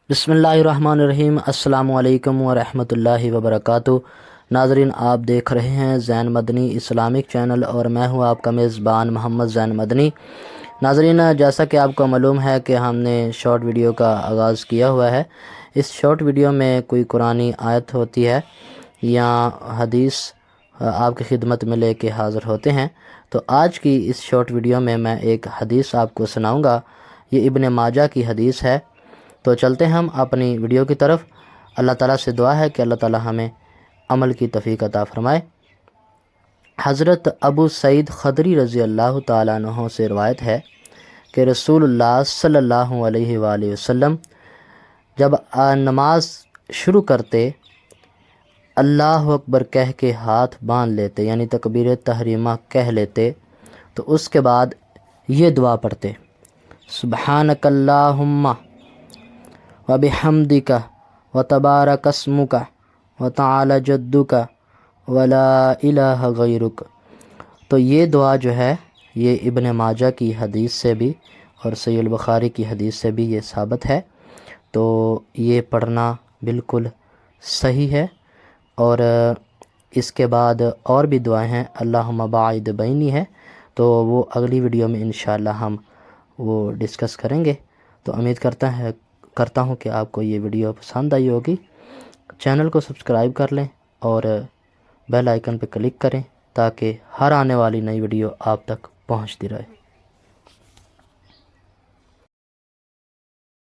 बिस्मिल्लाहिर्रहमानिर्रहीम। अस्सलामु अलैकुम वरहमतुल्लाहि वबरकातुहू। नाज़रीन, आप देख रहे हैं ज़ैन मदनी इस्लामिक चैनल और मैं हूं आपका मेज़बान मोहम्मद ज़ैन मदनी। नाज़रीन, जैसा कि आपको मालूम है कि हमने शॉर्ट वीडियो का आगाज़ किया हुआ है। इस शॉर्ट वीडियो में कोई कुरानी आयत होती है या हदीस आपकी खिदमत में लेके हाज़िर होते हैं। तो आज की इस शॉर्ट वीडियो में मैं एक हदीस आपको सुनाऊंगा। ये इब्न माजा की हदीस है। तो चलते हैं हम अपनी वीडियो की तरफ। अल्लाह ताला से दुआ है कि अल्लाह ताला हमें अमल की तौफीक अता फरमाए। हज़रत अबू सईद खदरी रज़ी अल्लाह ताला अन्हु से रवायत है कि रसूलुल्लाह सल्लल्लाहु अलैहि वसल्लम जब नमाज शुरू करते अल्लाह अकबर कह के हाथ बांध लेते, यानी तकबीर तहरीमा कह लेते। तो उसके बाद ये दुआ पढ़ते, सुब्हानकल्लाहुम्मा व बिहम्दिका व तबारकस्मुका व तआला जद्दुका व ला इलाहा गैरुक। तो ये दुआ जो है ये इब्न माजा की हदीस से भी और सहीह बुखारी की हदीस से भी ये साबित है। तो ये पढ़ना बिल्कुल सही है। और इसके बाद और भी दुआएं हैं, अल्लाहुम्मा बाइद बैनी है, तो वो अगली वीडियो में इंशाअल्लाह हम वो डिस्कस करेंगे। तो उम्मीद करता हूँ कि आपको ये वीडियो पसंद आई होगी। चैनल को सब्सक्राइब कर लें और बेल आइकन पर क्लिक करें ताकि हर आने वाली नई वीडियो आप तक पहुँचती रहे।